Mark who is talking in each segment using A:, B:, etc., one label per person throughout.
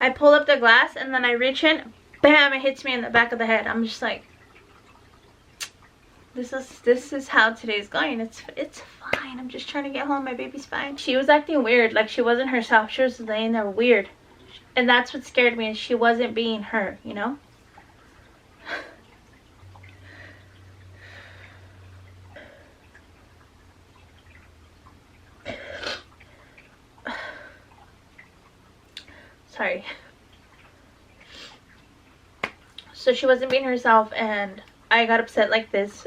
A: I pull up the glass and then I reach in, bam, it hits me in the back of the head. I'm just like, this is how today's going. It's fine. I'm just trying to get home. My baby's fine. She was acting weird, like she wasn't herself. She was laying there weird. And that's what scared me, is she wasn't being her, you know? Sorry. So she wasn't being herself and I got upset like this.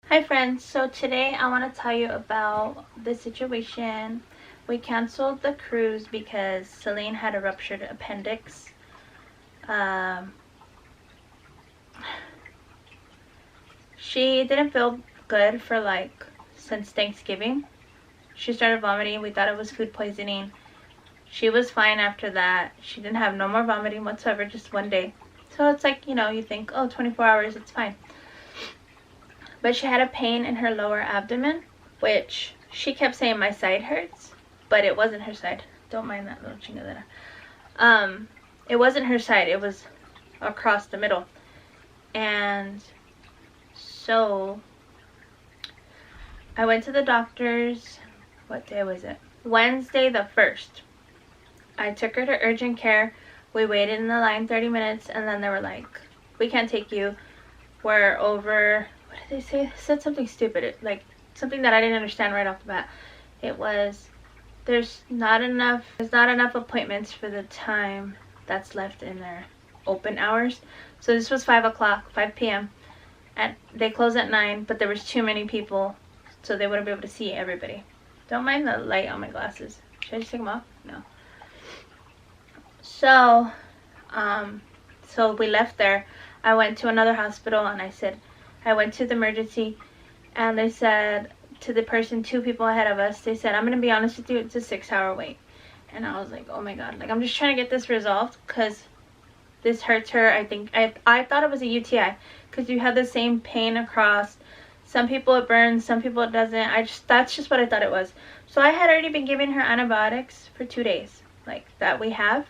A: Hi friends, so today I want to tell you about the situation. We canceled the cruise because Salene had a ruptured appendix. She didn't feel good for like since Thanksgiving. She started vomiting. We thought it was food poisoning. She was fine after that. She didn't have no more vomiting whatsoever, just one day. So it's like, you know, you think, oh, 24 hours, it's fine. But she had a pain in her lower abdomen, which she kept saying my side hurts, but it wasn't her side. Don't mind that little chingadera. It wasn't her side. It was across the middle. And so I went to the doctor's, what day was it? Wednesday the 1st. I took her to urgent care. We waited in the line 30 minutes and then they were like, we can't take you. We're over, what did they say? They said something stupid, like something that I didn't understand right off the bat. It was, there's not enough appointments for the time that's left in their open hours. So this was 5 o'clock, 5 p.m. And they close at 9, but there was too many people, so they wouldn't be able to see everybody. Don't mind the light on my glasses. Should I just take them off? No. So, so we left there. I went to another hospital and I went to the emergency and they said to the person, 2 people ahead of us, they said, I'm going to be honest with you, it's a 6-hour wait. And I was like, oh my God, like I'm just trying to get this resolved because this hurts her. I think, I thought it was a UTI because you have the same pain across. Some people it burns, some people it doesn't. That's just what I thought it was. So I had already been giving her antibiotics for 2 days, like that we have.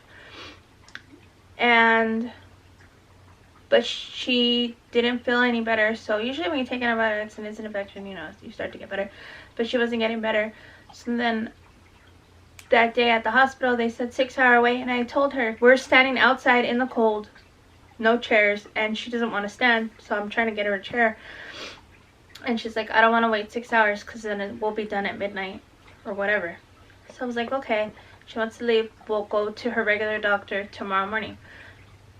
A: But she didn't feel any better. So usually when you take antibiotics and it's an infection, you know, you start to get better. But she wasn't getting better. So then that day at the hospital, they said 6-hour wait. And I told her, we're standing outside in the cold, no chairs. And she doesn't want to stand. So I'm trying to get her a chair. And she's like, I don't want to wait 6 hours because then it will be done at midnight or whatever. So I was like, okay. She wants to leave. We'll go to her regular doctor tomorrow morning.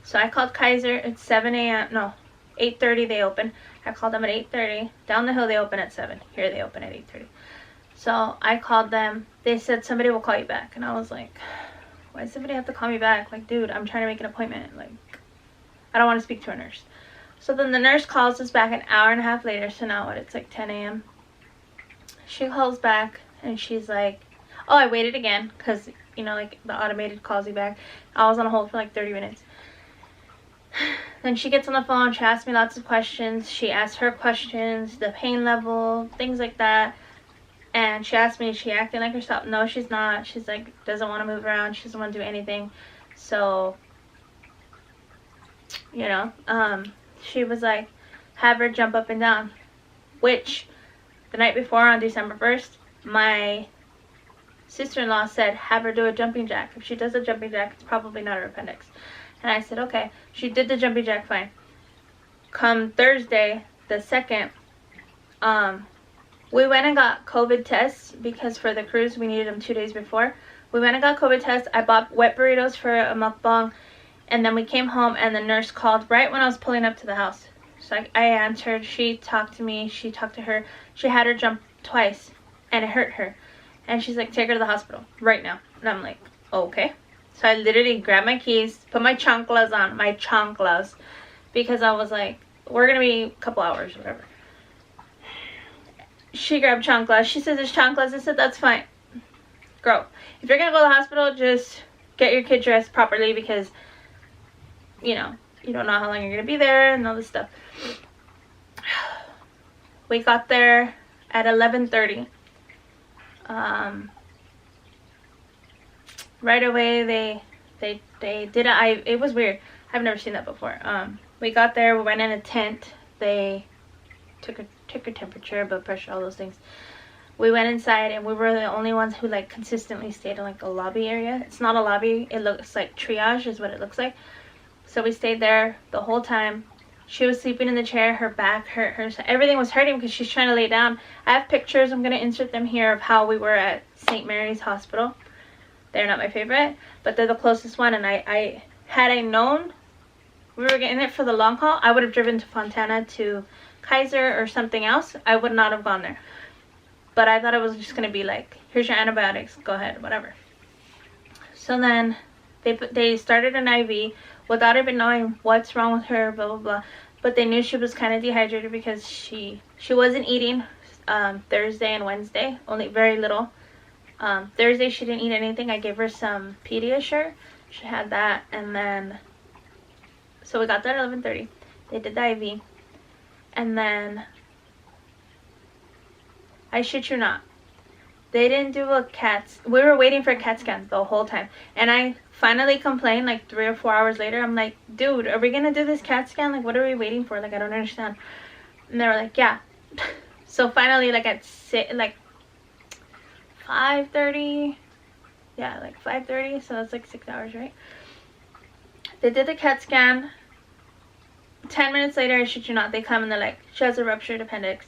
A: So I called Kaiser at 7 a.m. No, 8:30 they open. I called them at 8:30. Down the hill they open at 7. Here they open at 8:30. So I called them. They said somebody will call you back. And I was like, why does somebody have to call me back? Like, dude, I'm trying to make an appointment. Like, I don't want to speak to a nurse. So then the nurse calls us back an hour and a half later. So now what? It's like 10 a.m. She calls back and she's like, oh, I waited again because, you know, like the automated calls you back. I was on hold for like 30 minutes. Then she gets on the phone. She asks me lots of questions. She asks her questions, the pain level, things like that. And she asked me, is she acting like herself? No, she's not. She's like, doesn't want to move around. She doesn't want to do anything. So, you know, she was like, have her jump up and down. Which, the night before on December 1st, my sister-in-law said, have her do a jumping jack. If she does a jumping jack, it's probably not her appendix. And I said, okay. She did the jumping jack fine. Come Thursday, the 2nd, we went and got COVID tests because for the cruise, we needed them 2 days before. We went and got COVID tests. I bought wet burritos for a mukbang. And then we came home and the nurse called right when I was pulling up to the house. So I answered. She talked to me. She talked to her. She had her jump twice and it hurt her. And she's like, take her to the hospital right now. And I'm like, okay. So I literally grabbed my keys, put my chanclas on, because I was like, we're going to be a couple hours, whatever. She grabbed chanclas. She says, it's chanclas. I said, that's fine. Girl, if you're going to go to the hospital, just get your kid dressed properly because, you know, you don't know how long you're going to be there and all this stuff. We got there at 11:30. right away they did it was weird. I've never seen that before. We got there, we went in a tent. They took her temperature, blood pressure, all those things. We went inside, and we were the only ones who like consistently stayed in like a lobby area. It's not a lobby, it looks like triage is what it looks like. So we stayed there the whole time. She was sleeping in the chair, her back hurt, everything was hurting because she's trying to lay down. I have pictures, I'm going to insert them here, of how we were at St. Mary's Hospital. They're not my favorite, but they're the closest one, and had I known we were getting it for the long haul, I would have driven to Fontana to Kaiser or something else. I would not have gone there. But I thought it was just going to be like, here's your antibiotics, go ahead, whatever. So then they started an IV without even knowing what's wrong with her, blah, blah, blah. But they knew she was kind of dehydrated because she wasn't eating Thursday and Wednesday, only very little. Thursday she didn't eat anything. I gave her some Pediasure. She had that, and then, so we got there at 11:30. They did the IV, and then, I shit you not, they didn't do a CAT. We were waiting for a CAT scan the whole time, and I finally complained like 3 or 4 hours later. I'm like, dude, are we gonna do this CAT scan? Like, what are we waiting for? Like, I don't understand. And they were like, yeah. So finally, like at 5:30, yeah, like 5:30, so that's like 6 hours, right? They did the CAT scan. 10 minutes later, I shit you not, they come and they're like, she has a ruptured appendix,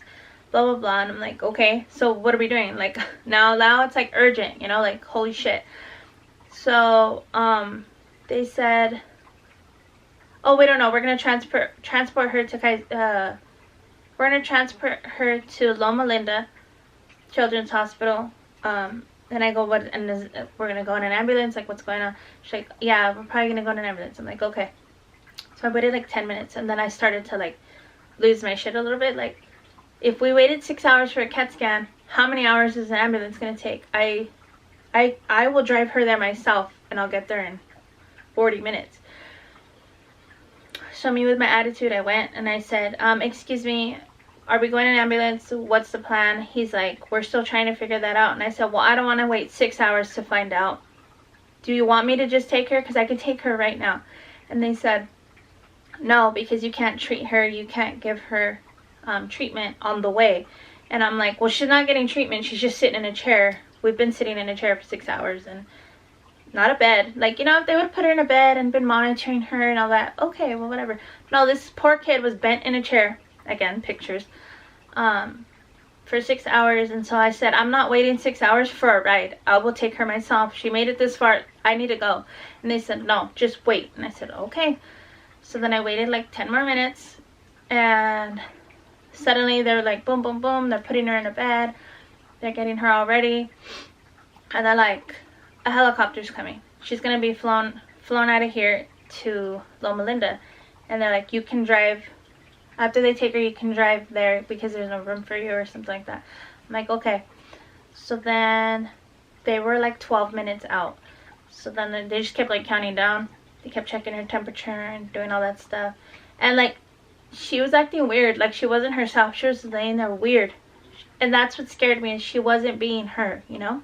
A: blah blah blah. And I'm like, okay, so what are we doing? Like, now it's like urgent, you know, like holy shit. So they said, oh, we don't know, we're gonna transport her to we're gonna transport her to Loma Linda Children's Hospital. And I go, what? And we're gonna go in an ambulance, like, what's going on? She's like, yeah, we're probably gonna go in an ambulance. I'm like, okay. So I waited like 10 minutes, and then I started to like lose my shit a little bit. Like, if we waited 6 hours for a CAT scan, how many hours is an ambulance gonna take? I will drive her there myself, and I'll get there in 40 minutes. So me with my attitude, I went and I said, excuse me, are we going in an ambulance? What's the plan? He's like, we're still trying to figure that out. And I said, well, I don't want to wait 6 hours to find out. Do you want me to just take her? Because I can take her right now. And they said, no, because you can't treat her. You can't give her treatment on the way. And I'm like, well, she's not getting treatment. She's just sitting in a chair. We've been sitting in a chair for 6 hours and not a bed. Like, you know, if they would have put her in a bed and been monitoring her and all that, okay, well, whatever. No, this poor kid was bent in a chair. Again, pictures. For 6 hours. And so I said, I'm not waiting 6 hours for a ride. I will take her myself. She made it this far. I need to go. And they said, no, just wait. And I said, okay. So then I waited like 10 more minutes. And suddenly they're like, boom, boom, boom. They're putting her in a bed. They're getting her all ready. And they're like, a helicopter's coming. She's going to be flown out of here to Loma Linda. And they're like, you can drive. After they take her, you can drive there because there's no room for you or something like that. I'm like, okay. So then they were like 12 minutes out. So then they just kept like counting down. They kept checking her temperature and doing all that stuff. And like, she was acting weird. Like, she wasn't herself. She was laying there weird. And that's what scared me, is she wasn't being her, you know?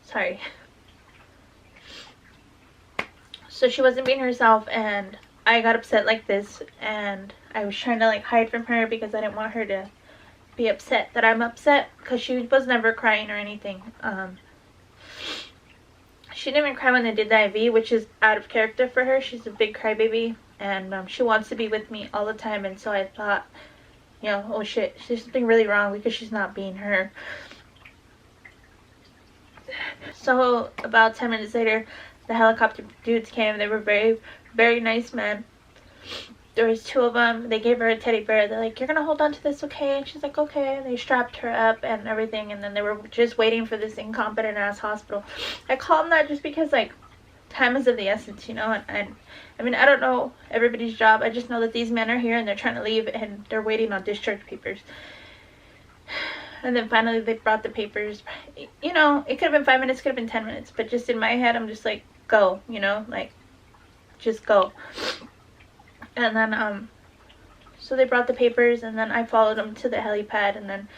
A: Sorry. So she wasn't being herself, and I got upset like this, and I was trying to like hide from her because I didn't want her to be upset that I'm upset, because she was never crying or anything. She didn't even cry when they did the IV, which is out of character for her. She's a big crybaby, and she wants to be with me all the time. And so I thought, you know, oh shit, there's something really wrong because she's not being her. So about 10 minutes later, the helicopter dudes came. They were very, very nice men. There was 2 of them. They gave her a teddy bear. They're like, you're gonna hold on to this, okay? And she's like, okay. And they strapped her up and everything, and then they were just waiting for this incompetent ass hospital. I call them that just because, like, time is of the essence, you know. And I mean, I don't know everybody's job. I just know that these men are here and they're trying to leave, and they're waiting on discharge papers. And then finally they brought the papers. You know, it could have been 5 minutes, could have been 10 minutes, but just in my head I'm just like, go, you know, like just go. And then so they brought the papers, and then I followed them to the helipad and then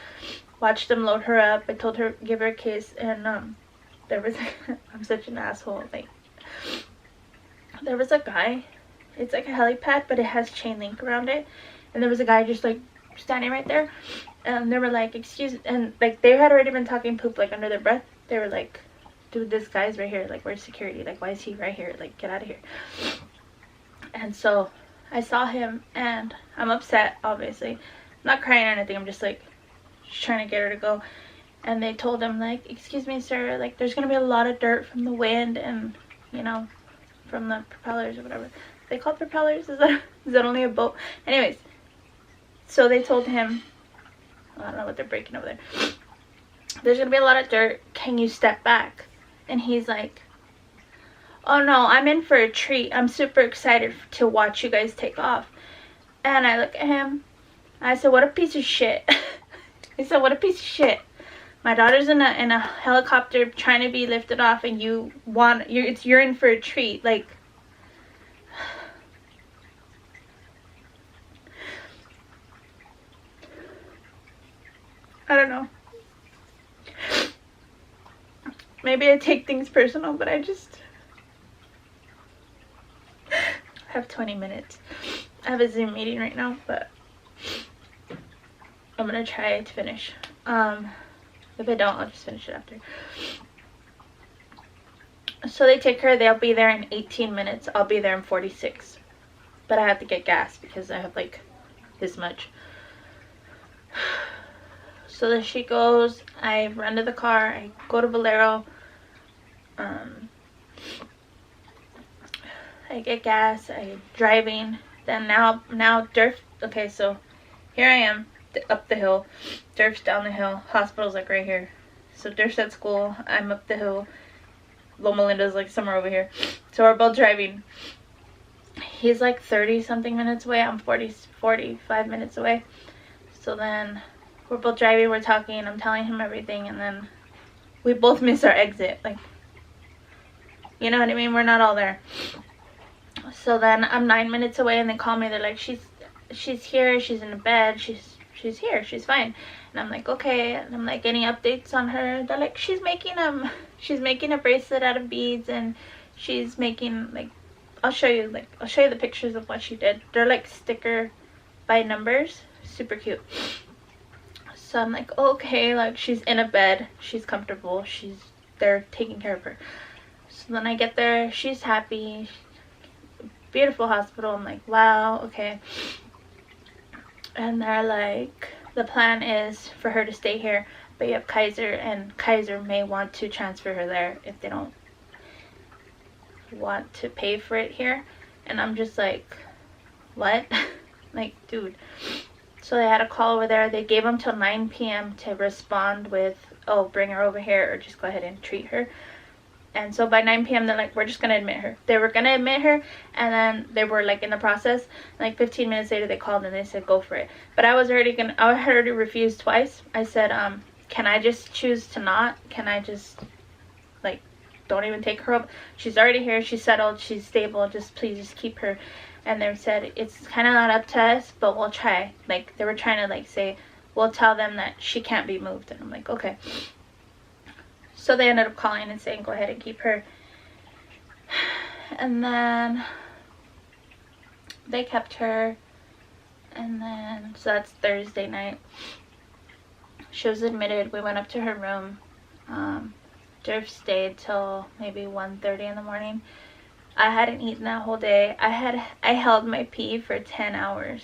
A: watched them load her up. I told her, give her a kiss, and there was I'm such an asshole. Like, there was a guy, it's like a helipad but it has chain link around it, and there was a guy just like standing right there, and they were like, excuse, and like they had already been talking poop like under their breath. They were like, dude, this guy's right here, like where's security, like why is he right here, like get out of here. And so I saw him and I'm upset, obviously. I'm not crying or anything, I'm just like trying to get her to go. And they told him like, excuse me sir, like there's gonna be a lot of dirt from the wind and, you know, from the propellers or whatever. They call propellers? Is that only a boat? Anyways, so they told him, I don't know what they're breaking over there. There's gonna be a lot of dirt, can you step back? And he's like, oh no, I'm in for a treat. I'm super excited to watch you guys take off. And I look at him. I said, what a piece of shit. I said, what a piece of shit. My daughter's in a helicopter trying to be lifted off, and you're in for a treat. Like, I don't know. Maybe I take things personal, but I have 20 minutes. I have a Zoom meeting right now, but I'm gonna try to finish. If I don't, I'll just finish it after. So they take her, they'll be there in 18 minutes. I'll be there in 46. But I have to get gas because I have like this much. So then she goes, I run to the car, I go to Valero, I get gas, I'm driving. Then now Durf, okay, so here I am up the hill, Durf's down the hill, hospital's like right here. So Durf's at school, I'm up the hill, Loma Linda's like somewhere over here. So we're both driving. He's like 30 something minutes away, I'm 45 minutes away. So then we're both driving, we're talking, I'm telling him everything, and then we both miss our exit. Like, you know what I mean? We're not all there. So then I'm 9 minutes away, and they call me. They're like, she's here, she's in the bed, she's here, she's fine. And I'm like, okay. And I'm like, any updates on her? They're like, she's making a bracelet out of beads, and she's making, like, I'll show you the pictures of what she did. They're like sticker by numbers, super cute. So I'm like, okay, like she's in a bed, she's comfortable, they're taking care of her. So then I get there, she's happy, beautiful hospital. I'm like, wow, okay. And they're like, the plan is for her to stay here, but you have Kaiser, and Kaiser may want to transfer her there if they don't want to pay for it here. And I'm just like, what? Like, dude. So they had a call over there. They gave them till 9 p.m. to respond with, oh, bring her over here or just go ahead and treat her. And so by 9 p.m. they're like, we're just gonna admit her. They were gonna admit her, and then they were like in the process. Like 15 minutes later they called and they said, go for it. But I had already refused twice. I said, can I just choose to not? Can I just, like, don't even take her up? She's already here, she's settled, she's stable, please just keep her. And they said, it's kind of not up to us, but we'll try. Like, they were trying to like say, we'll tell them that she can't be moved. And I'm like, okay. So they ended up calling and saying, go ahead and keep her. And then they kept her. And then, so that's Thursday night. She was admitted. We went up to her room. Durf stayed till maybe 1:30 in the morning. I hadn't eaten that whole day. I held my pee for 10 hours.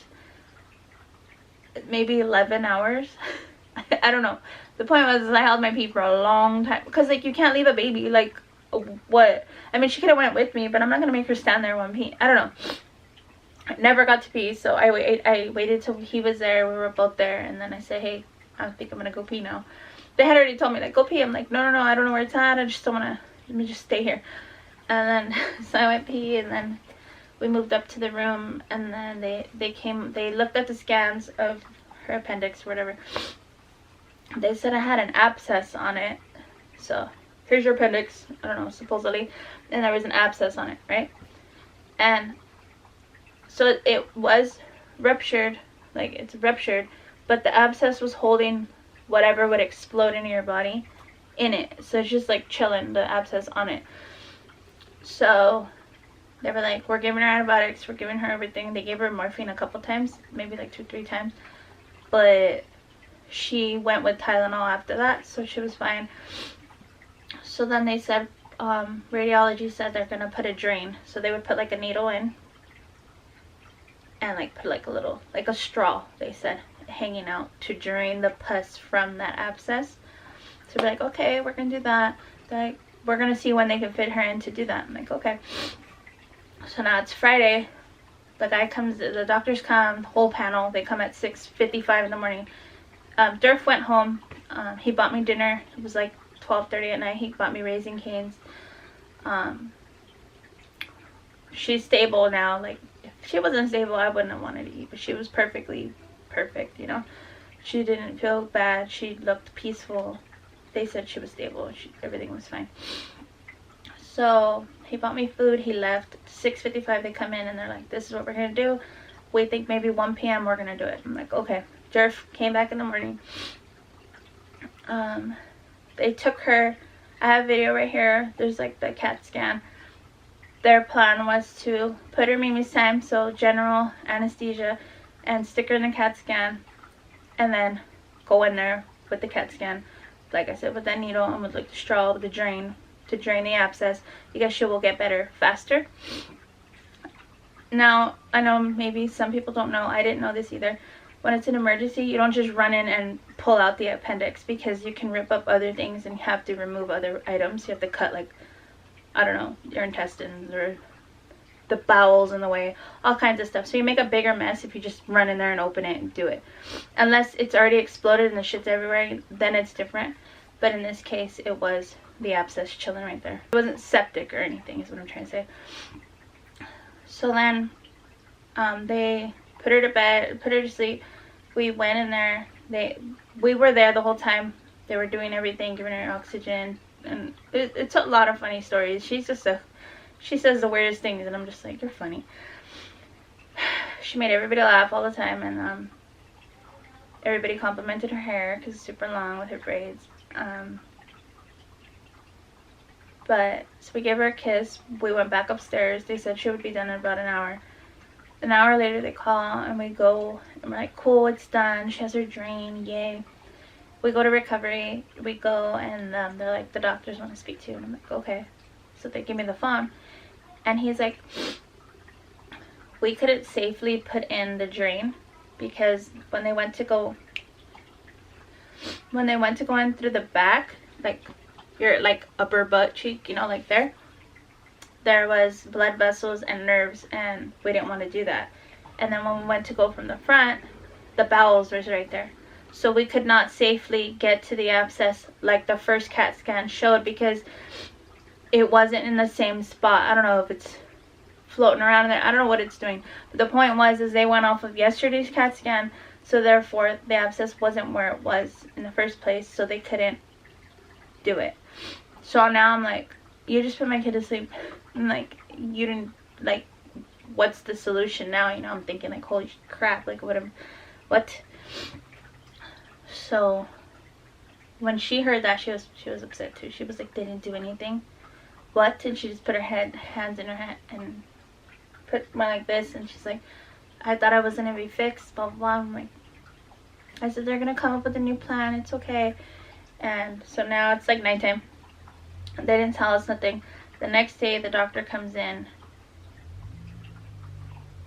A: Maybe 11 hours. I don't know. The point was I held my pee for a long time. Because, like, you can't leave a baby. Like, what? I mean, she could have went with me, but I'm not going to make her stand there one pee. I don't know. I never got to pee, so I waited till he was there. We were both there. And then I said, hey, I think I'm going to go pee now. They had already told me, like, go pee. I'm like, no, I don't know where it's at. I just don't want to. Let me just stay here. And then, so I went pee, and then we moved up to the room, and then they looked at the scans of her appendix or whatever. They said I had an abscess on it. So here's your appendix, I don't know, supposedly, and there was an abscess on it, right? And so it was ruptured, like it's ruptured, but the abscess was holding whatever would explode into your body in it. So it's just like chilling, the abscess on it. So they were like, we're giving her antibiotics, we're giving her everything. They gave her morphine a couple times, maybe like 2-3 times, but she went with Tylenol after that, so she was fine. So then they said, radiology said they're gonna put a drain. So they would put like a needle in and like put like a little, like a straw, they said, hanging out to drain the pus from that abscess. So we're like, okay, we're gonna do that. They're like, we're gonna see when they can fit her in to do that. I'm like, okay. So now it's Friday. The guy comes, the doctors come, the whole panel. They come at 6:55 in the morning. Durf went home. He bought me dinner. It was like 12:30 at night. He bought me Raising Cane's. She's stable now. Like, if she wasn't stable, I wouldn't have wanted to eat. But she was perfectly perfect, you know. She didn't feel bad. She looked peaceful. They said she was stable. Everything was fine. So he bought me food. He left. 6:55 they come in and they're like, this is what we're going to do. We think maybe 1 p.m. we're going to do it. I'm like, okay. Jerf came back in the morning. They took her. I have a video right here. There's like the CAT scan. Their plan was to put her Mimi's time, so general anesthesia, and stick her in the CAT scan, and then go in there with the CAT scan, like I said, with that needle and with like the straw with the drain to drain the abscess, because she will get better faster. Now, I know maybe some people don't know. I didn't know this either. When it's an emergency, you don't just run in and pull out the appendix, because you can rip up other things and you have to remove other items. You have to cut, like, I don't know, your intestines or the bowels in the way, all kinds of stuff. So you make a bigger mess if you just run in there and open it and do it. Unless it's already exploded and the shit's everywhere, then it's different. But in this case, it was the abscess chilling right there. It wasn't septic or anything, is what I'm trying to say. So then they put her to bed, put her to sleep. We went in there. We were there the whole time. They were doing everything, giving her oxygen, and it's a lot of funny stories. She says the weirdest things, and I'm just like, you're funny. She made everybody laugh all the time, and everybody complimented her hair because it's super long with her braids. But so we gave her a kiss. We went back upstairs. They said she would be done in about an hour. An hour later they call and we go and we're like, cool, it's done. She has her drain, yay. We go to recovery. We go and they're like, the doctors want to speak to you. And I'm like, okay. So they give me the phone and he's like, we couldn't safely put in the drain because when they went to go in through the back, like your like upper butt cheek, you know, like there was blood vessels and nerves, and we didn't want to do that. And then when we went to go from the front, the bowels was right there, so we could not safely get to the abscess like the first CAT scan showed, because it wasn't in the same spot. I don't know if it's floating around in there, I don't know what it's doing, but the point was is they went off of yesterday's CAT scan, so therefore the abscess wasn't where it was in the first place, so they couldn't do it. So now I'm like, you just put my kid to sleep. I'm like, you didn't, like, what's the solution now? You know, I'm thinking like, holy crap, like what? So when she heard that, she was upset too. She was like, they didn't do anything. What? And she just put her hands in her head and put one like this, and she's like, I thought I was gonna be fixed, blah blah blah. I'm like, I said, they're gonna come up with a new plan, it's okay. And so now it's like nighttime. They didn't tell us nothing. The next day the doctor comes in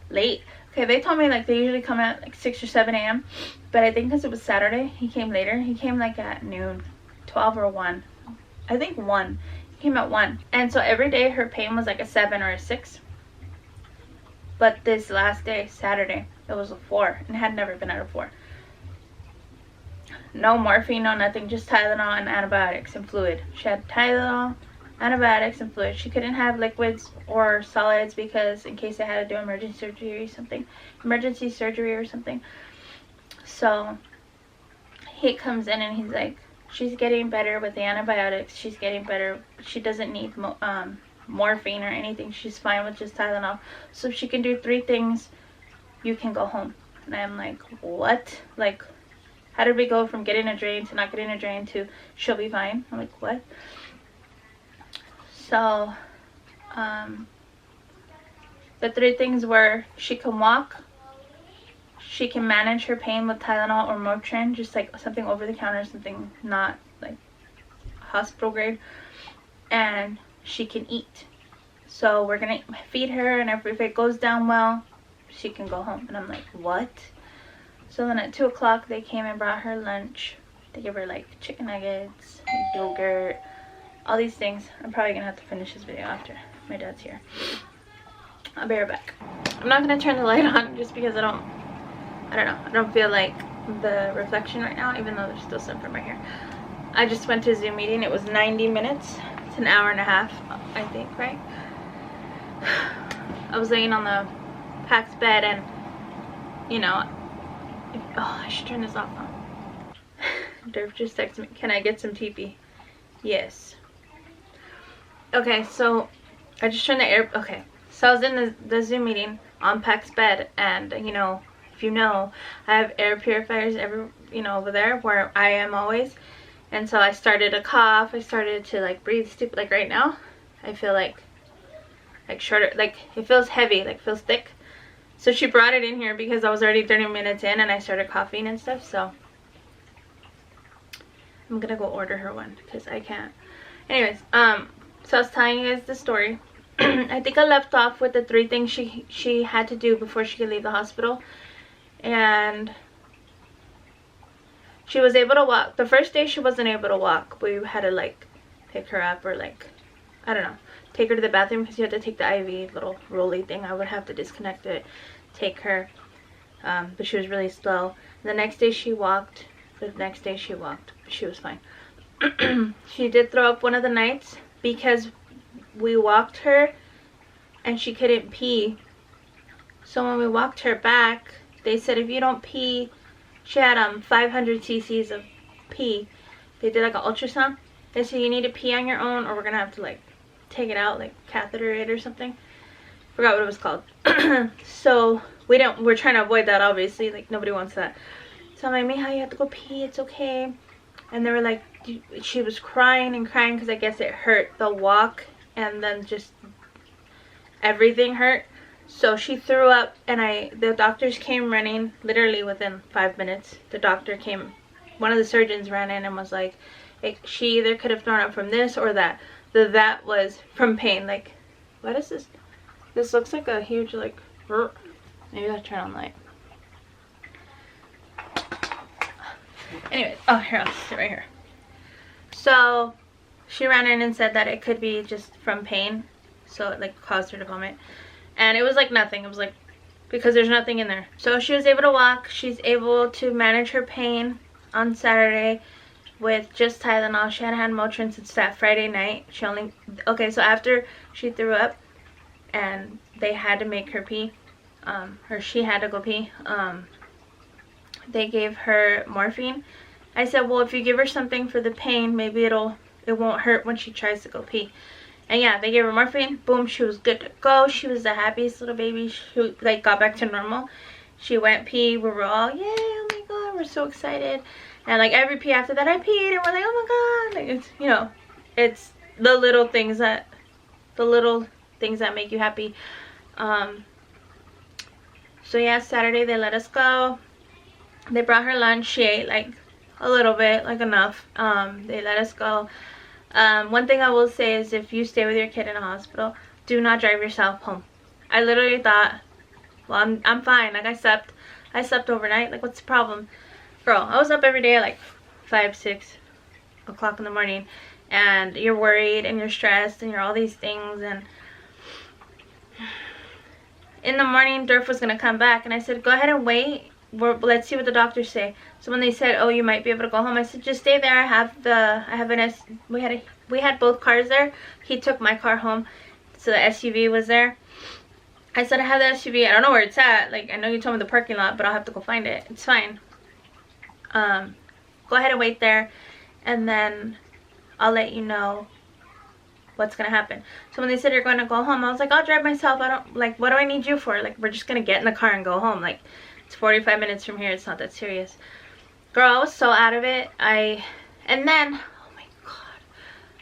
A: late. Okay, they told me like they usually come at like 6 or 7 a.m. But I think because it was Saturday, he came later. He came like at noon, 12 or 1. I think 1. He came at 1. And so every day her pain was like a 7 or a 6. But this last day, Saturday, it was a 4. And it had never been at a 4. No morphine, no nothing, just Tylenol and antibiotics and fluid. She had Tylenol, antibiotics, and fluid. She couldn't have liquids or solids because in case they had to do emergency surgery or something. So he comes in and he's like, she's getting better with the antibiotics. She's getting better. She doesn't need morphine or anything. She's fine with just Tylenol. So if she can do 3 things, you can go home. And I'm like, what? Like, how did we go from getting a drain to not getting a drain to she'll be fine? I'm like, what? So, the 3 things were she can walk, she can manage her pain with Tylenol or Motrin, just like something over the counter, something not like hospital grade, and she can eat. So we're gonna feed her, and if it goes down well, she can go home. And I'm like, what? So then at 2 o'clock they came and brought her lunch. They gave her like chicken nuggets, yogurt, all these things. I'm probably gonna have to finish this video after my dad's here. I'll be right back. I'm not gonna turn the light on just because I don't know, I don't feel like the reflection right now, even though there's still some from right here. I just went to a Zoom meeting. It was 90 minutes. It's an hour and a half, I think, right? I was laying on the PAX bed and, you know, I should turn this off now. Durf just texted me, can I get some TP? Yes. Okay, so I just turned the air, okay. So I was in the Zoom meeting on PAX bed, and, you know, if you know, I have air purifiers over there where I am always. And so I started to cough. I started to like breathe stupid. Like right now, I feel like shorter, like it feels heavy, like feels thick. So she brought it in here because I was already 30 minutes in and I started coughing and stuff. So I'm gonna go order her one because I can't. Anyways, so I was telling you guys the story. I think I left off with the 3 things she had to do before she could leave the hospital. And she was able to walk. The first day she wasn't able to walk. We had to like pick her up or like, I don't know, take her to the bathroom because you had to take the IV little rolly thing. I would have to disconnect it, take her. But she was really slow. The next day she walked. The next day she walked. She was fine. She did throw up one of the nights because we walked her and she couldn't pee. So when we walked her back, they said if you don't pee, she had 500 cc's of pee. They did like an ultrasound. They said you need to pee on your own or we're gonna have to like take it out, like catheter it or something. Forgot what it was called. So we're trying to avoid that, obviously, like nobody wants that. So I'm like, Mija, you have to go pee, it's okay. And they were like, she was crying and crying because I guess it hurt, the walk, and then just everything hurt. So she threw up, and the doctors came running literally within 5 minutes. The doctor came, one of the surgeons ran in and was like, she either could have thrown up from this or that. That was from pain. Like, what is this? This looks like a huge, like, maybe I'll turn on light. Anyways, oh, here, I'll sit right here. So she ran in and said that it could be just from pain. So it like caused her to vomit. And it was like nothing. It was like, because there's nothing in there. So she was able to walk. She's able to manage her pain on Saturday with just Tylenol. She hadn't had Motrin since that Friday night. She only, okay, so after she threw up and they had to make her pee, or she had to go pee, they gave her morphine. I said, well, if you give her something for the pain, maybe it won't hurt when she tries to go pee. And yeah, they gave her morphine. Boom, she was good to go. She was the happiest little baby. She like got back to normal. She went pee. We were all, yay, oh my god, we're so excited. And like every pee after that, I peed, and we're like, oh my god. Like, it's, you know, it's the little things that make you happy. So yeah, Saturday they let us go. They brought her lunch. She ate like a little bit, like enough. They let us go. One thing I will say is if you stay with your kid in a hospital, do not drive yourself home. I literally thought, well, I'm fine. Like I slept overnight. Like what's the problem? Girl, I was up every day at like 5, 6 o'clock in the morning, and you're worried and you're stressed and you're all these things. And in the morning, Durf was gonna come back, and I said, go ahead and wait. Let's see what the doctors say. So when they said, oh, you might be able to go home, I said, just stay there. We had both cars there. He took my car home, so the SUV was there. I said, I have the SUV. I don't know where it's at. Like, I know you told me the parking lot, but I'll have to go find it. It's fine. Go go ahead and wait there, and then I'll let you know what's gonna happen. So when they said you're going to go home, I was like, I'll drive myself. I don't, like, what do I need you for? Like, we're just gonna get in the car and go home. Like, it's 45 minutes from here. It's not that serious. Girl, I was so out of it. And then, oh my god,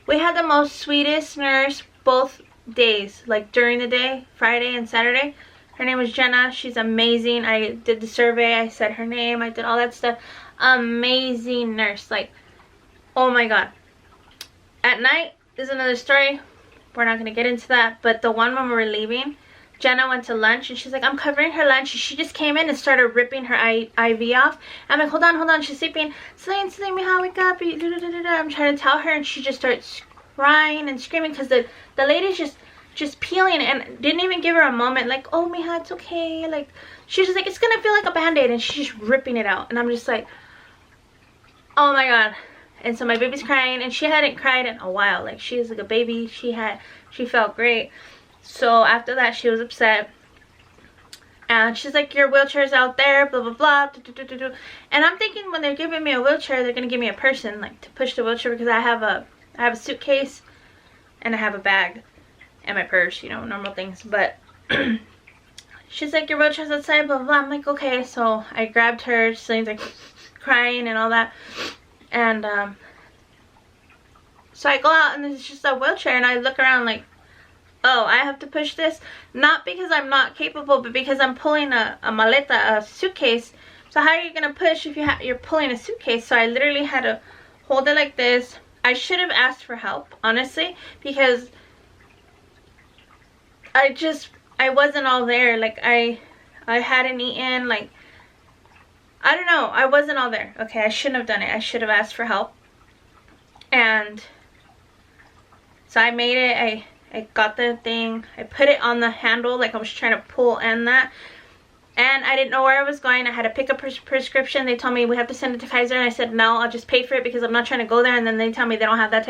A: we had the most sweetest nurse both days, like during the day, Friday and Saturday. Her name was Jenna. She's amazing. I did the survey. I said her name. I did all that stuff. Amazing nurse. Like, oh my god. At night is another story. We're not going to get into that. But the one when we were leaving, Jenna went to lunch and she's like, I'm covering her lunch. She just came in and started ripping her IV off. I'm like, hold on. She's sleeping. Salene, mija, wake up. I'm trying to tell her, and she just starts crying and screaming because the lady's just peeling, and didn't even give her a moment like, oh, mija, it's okay. Like, she's just like, it's going to feel like a Band-Aid, and she's just ripping it out. And I'm just like, oh my god. And so my baby's crying, and she hadn't cried in a while. Like, she was like a baby. She felt great. So after that, she was upset. And she's like, your wheelchair's out there, blah, blah, blah. And I'm thinking when they're giving me a wheelchair, they're going to give me a person, like, to push the wheelchair, because I have a suitcase and I have a bag and my purse, you know, normal things. But she's like, your wheelchair's outside, blah, blah, blah. I'm like, okay. So I grabbed her. She's like crying and all that. And so I go out, and it's just a wheelchair, and I look around like, oh, I have to push this, not because I'm not capable, but because I'm pulling a maleta, a suitcase. So how are you gonna push if you're pulling a suitcase? So I literally had to hold it like this. I should have asked for help, honestly, because I wasn't all there. Like, I hadn't eaten, like, I don't know. I wasn't all there. Okay, I shouldn't have done it. I should have asked for help. And so I made it. I got the thing. I put it on the handle like I was trying to pull in that. And I didn't know where I was going. I had to pick up a prescription. They told me we have to send it to Kaiser. And I said, no, I'll just pay for it because I'm not trying to go there. And then they tell me they don't have that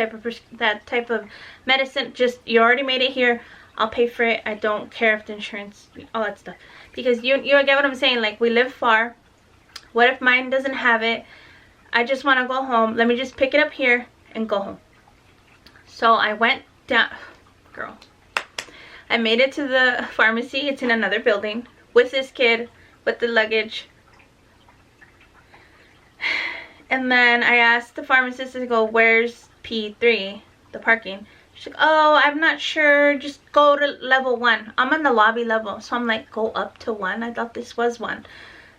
A: type of medicine. Just, you already made it here. I'll pay for it. I don't care if the insurance, all that stuff. Because you get what I'm saying. Like, we live far. What if mine doesn't have it? I just want to go home. Let me just pick it up here and go home. So I went down. Girl, I made it to the pharmacy. It's in another building with this kid with the luggage. And then I asked the pharmacist to go, where's P3, the parking? She's like, oh, I'm not sure. Just go to level 1. I'm on the lobby level. So I'm like, go up to 1? I thought this was 1.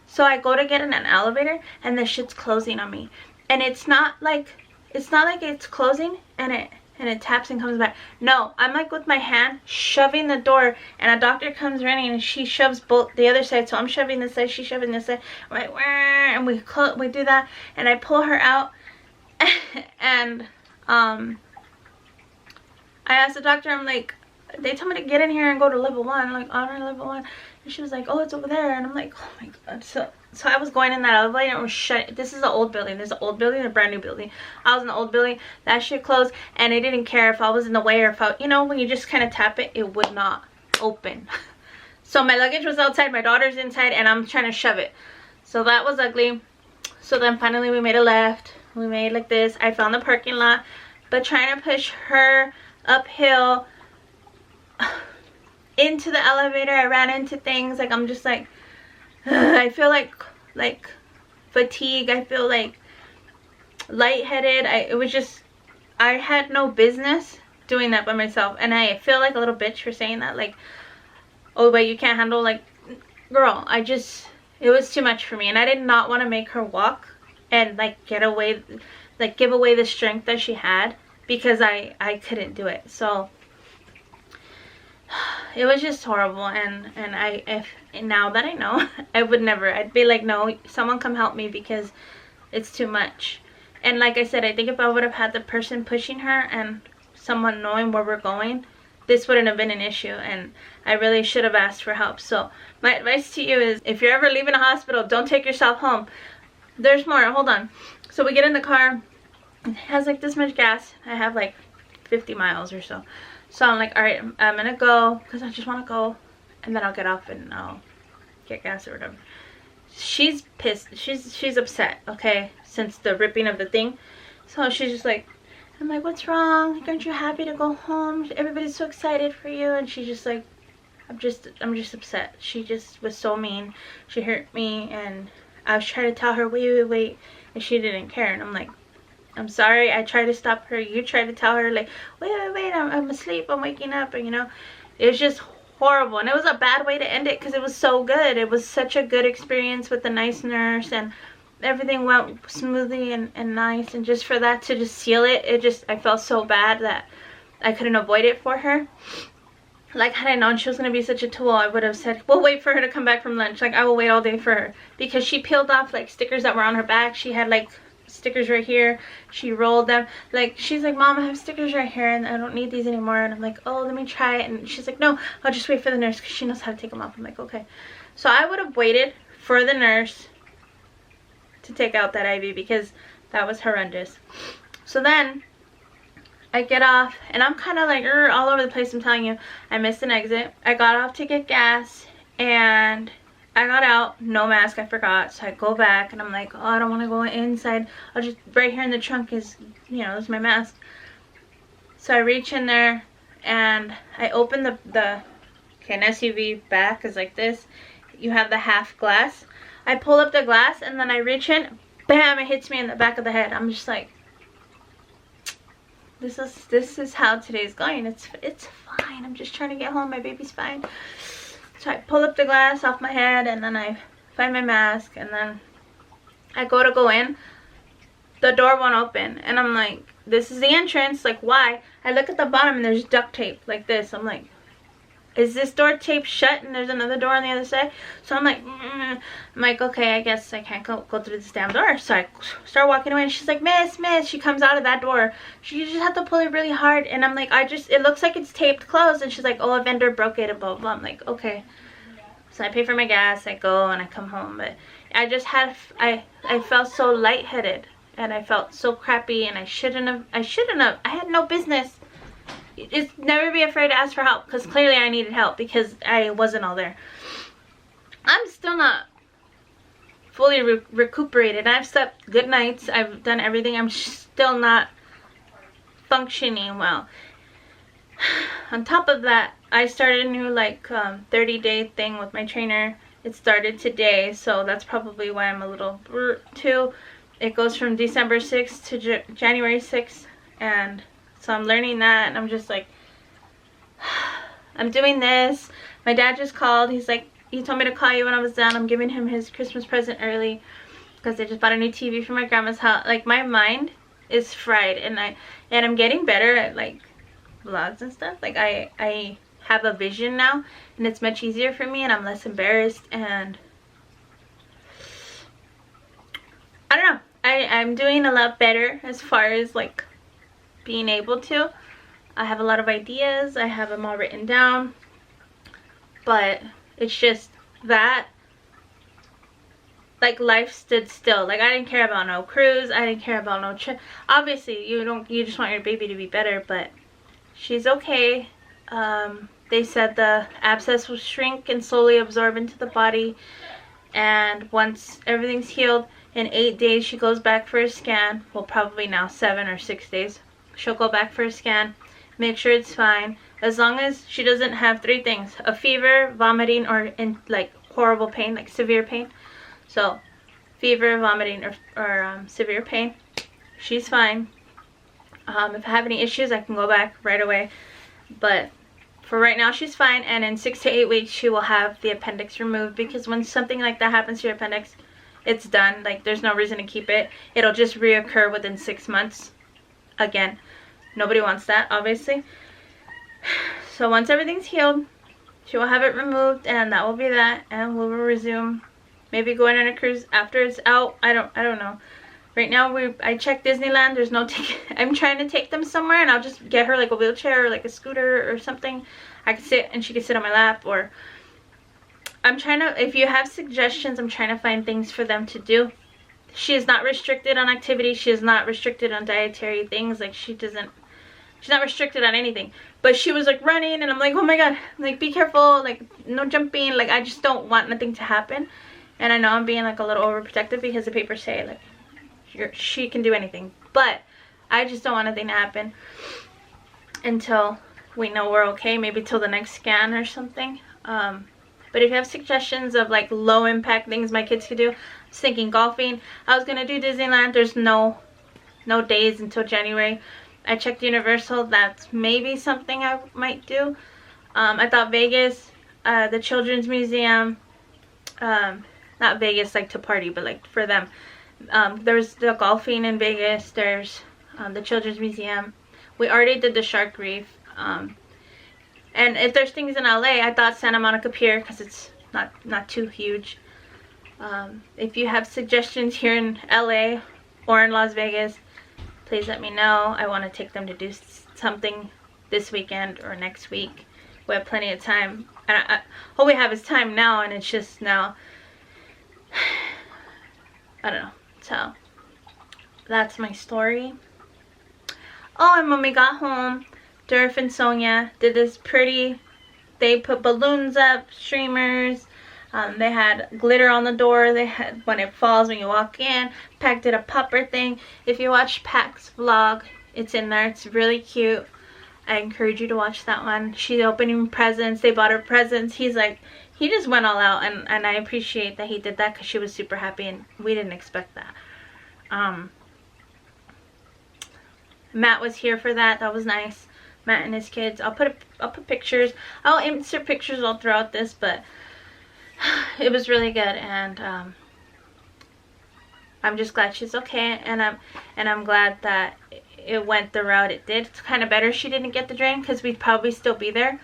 A: So I go to get in an elevator, and the shit's closing on me. And it's not like it's closing and it taps and comes back. No, I'm like with my hand shoving the door, and a doctor comes running and she shoves both the other side. So I'm shoving this side, she's shoving this side. I'm like, wah, and we do that, and I pull her out, and I asked the doctor, I'm like, they told me to get in here and go to level 1. I'm like, on level 1. And she was like, oh, it's over there. And I'm like, oh my god. So I was going in that elevator, and it was shut. This is an old building. There's an old building and a brand new building. I was in the old building. That shit closed, and it didn't care if I was in the way or if I, you know, when you just kind of tap it, it would not open. So my luggage was outside, my daughter's inside, and I'm trying to shove it. So that was ugly. So then finally we made a left. We made like this. I found the parking lot, but trying to push her uphill into the elevator, I ran into things. Like, I'm just like, I feel like fatigue. I feel like lightheaded. I had no business doing that by myself, and I feel like a little bitch for saying that. Like, oh, but you can't handle, like, girl, it was too much for me, and I did not want to make her walk and like give away the strength that she had, because I couldn't do it. So it was just horrible, and now that I know, I would never. I'd be like, no, someone come help me, because it's too much. And like I said, I think if I would have had the person pushing her and someone knowing where we're going, this wouldn't have been an issue, and I really should have asked for help. So my advice to you is, if you're ever leaving a hospital, don't take yourself home. There's more. Hold on. So we get in the car. It has like this much gas. I have like 50 miles or so. So I'm like, all right, I'm gonna go, because I just want to go, and then I'll get off and I'll get gas or whatever. she's pissed. She's upset, okay, since the ripping of the thing. So she's just like, I'm like, what's wrong? Aren't you happy to go home? Everybody's so excited for you. And she's just like, I'm just upset. She just was so mean. She hurt me, and I was trying to tell her, wait, and she didn't care. And I'm like, I'm sorry. I tried to stop her. You tried to tell her, like, wait, I'm asleep. I'm waking up. And, you know, it was just horrible. And it was a bad way to end it because it was so good. It was such a good experience with the nice nurse, and everything went smoothly and nice. And just for that to just seal it, I felt so bad that I couldn't avoid it for her. Like, had I known she was going to be such a tool, I would have said, we'll wait for her to come back from lunch. Like, I will wait all day for her. Because she peeled off, like, stickers that were on her back. She had, like, stickers right here. She rolled them. Like, she's like, Mom, I have stickers right here, and I don't need these anymore. And I'm like, oh, let me try it. And she's like, no, I'll just wait for the nurse because she knows how to take them off. I'm like, okay. So I would have waited for the nurse to take out that IV because that was horrendous. So then I get off, and I'm kind of like all over the place. I'm telling you, I missed an exit. I got off to get gas, and I got out, no mask, I forgot. So I go back, and I'm like, oh, I don't want to go inside. I'll just, right here in the trunk is, you know, is my mask. So I reach in there, and I open okay, an SUV back is like this. You have the half glass. I pull up the glass, and then I reach in, bam, it hits me in the back of the head. I'm just like, this is how today's going. It's fine. I'm just trying to get home. My baby's fine. So I pull up the glass off my head, and then I find my mask, and then I go in. The door won't open, and I'm like, this is the entrance. Like, why? I look at the bottom, and there's duct tape like this. I'm like, is this door taped shut and there's another door on the other side? So I'm like, I'm like, okay, I guess I can't go through this damn door. So I start walking away, and she's like, miss, she comes out of that door. You just have to pull it really hard. And I'm like, it looks like it's taped closed. And she's like, oh, a vendor broke it and blah, blah. I'm like, okay. So I pay for my gas, I go, and I come home. But I just I felt so lightheaded, and I felt so crappy, and I had no business. Just never be afraid to ask for help, because clearly I needed help because I wasn't all there. I'm still not fully recuperated. I've slept good nights. I've done everything. I'm still not functioning well. On top of that, I started a new 30-day thing with my trainer. It started today, so that's probably why I'm a little too. It goes from December 6th to January 6th, and so I'm learning that, and I'm just like, I'm doing this. My dad just called. He's like, he told me to call you when I was done. I'm giving him his Christmas present early because I just bought a new TV for my grandma's house. Like, my mind is fried, and I'm getting better at like vlogs and stuff. Like, I have a vision now, and it's much easier for me, and I'm less embarrassed, and I don't know. I'm doing a lot better as far as like being able to. I have a lot of ideas. I have them all written down, but it's just that like life stood still. Like, I didn't care about no cruise. I didn't care about no trip. Obviously you just want your baby to be better, but she's okay. They said the abscess will shrink and slowly absorb into the body, and once everything's healed, in 8 days she goes back for a scan. Well, probably now 7 or 6 days. She'll go back for a scan, make sure it's fine, as long as she doesn't have 3 things: a fever, vomiting, or in like horrible pain, like severe pain. So fever, vomiting, or severe pain, she's fine. If I have any issues, I can go back right away, but for right now she's fine. And in 6 to 8 weeks she will have the appendix removed, because when something like that happens to your appendix, it's done. Like, there's no reason to keep it. It'll just reoccur within 6 months. Again, nobody wants that, obviously. So once everything's healed, she will have it removed, and that will be that, and we'll resume maybe going on a cruise after it's out. I don't know. Right now I checked Disneyland. There's no ticket. I'm trying to take them somewhere, and I'll just get her like a wheelchair or like a scooter or something. I could sit and she could sit on my lap, or I'm trying to, if you have suggestions, I'm trying to find things for them to do. She is not restricted on activity. She is not restricted on dietary things. Like, she's not restricted on anything. But she was like running, and I'm like, oh my god, like, be careful, like, no jumping. Like, I just don't want nothing to happen. And I know I'm being like a little overprotective because the papers say like she can do anything, but I just don't want anything to happen until we know we're okay, maybe till the next scan or something. But if you have suggestions of like low impact things my kids could do, I was thinking golfing. I was gonna do Disneyland. There's no days until January. I checked Universal. That's maybe something I might do. I thought Vegas, the Children's Museum, not Vegas like to party, but like for them. There's the golfing in Vegas. There's the Children's Museum. We already did the Shark Reef. And if there's things in LA, I thought Santa Monica Pier, because it's not too huge. If you have suggestions here in LA or in Las Vegas, please let me know. I want to take them to do something this weekend or next week. We have plenty of time. And all we have is time now, and it's just now. I don't know. So, that's my story. Oh, and when we got home, Durf and Sonia did this pretty, they put balloons up, streamers, they had glitter on the door, they had, when it falls when you walk in, Pac did a popper thing. If you watch Pac's vlog, it's in there, it's really cute. I encourage you to watch that one. She's opening presents, they bought her presents. He's like, he just went all out, and I appreciate that he did that because she was super happy and we didn't expect that. Matt was here for that, that was nice. Matt and his kids. I'll put pictures. I'll insert pictures all throughout this, but it was really good, and I'm just glad she's okay, and I'm glad that it went the route it did. It's kind of better she didn't get the drain, because we'd probably still be there.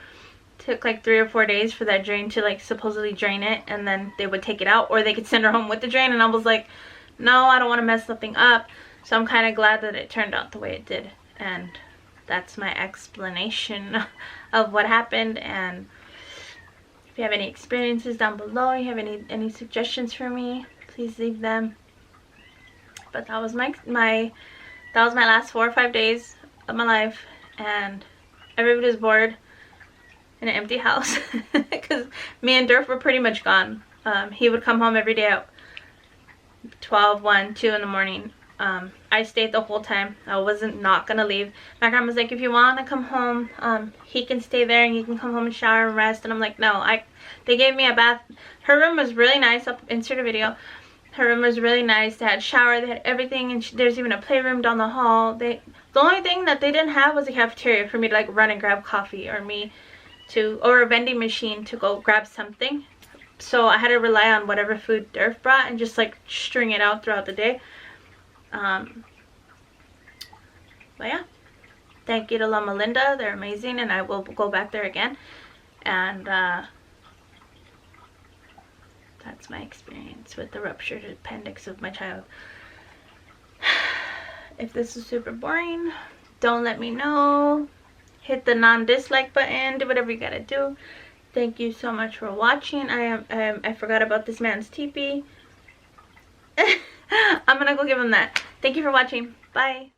A: Took like 3 or 4 days for that drain to like supposedly drain it, and then they would take it out, or they could send her home with the drain, and I was like, no, I don't want to mess something up. So I'm kind of glad that it turned out the way it did, and that's my explanation of what happened. And if you have any experiences down below, you have any suggestions for me, please leave them. But that was my last 4 or 5 days of my life, and everybody was bored in an empty house because me and Durf were pretty much gone. He would come home every day at 12, 1, 2 in the morning. I stayed the whole time. I wasn't not gonna leave. My grandma's like, if you want to come home, he can stay there and you can come home and shower and rest. And I'm like, no. They gave me a bath. Her room was really nice. I'll insert a video. Her room was really nice. They had a shower. They had everything, and there's even a playroom down the hall. The only thing that they didn't have was a cafeteria for me to like run and grab coffee, or a vending machine to go grab something. So I had to rely on whatever food Durf brought and just like string it out throughout the day. But yeah, thank you to Loma Linda. They're amazing, and I will go back there again. And that's my experience with the ruptured appendix of my child. If this is super boring, don't let me know. Hit the non-dislike button. Do whatever you gotta do. Thank you so much for watching. I forgot about this man's teepee. I'm gonna go give him that. Thank you for watching. Bye.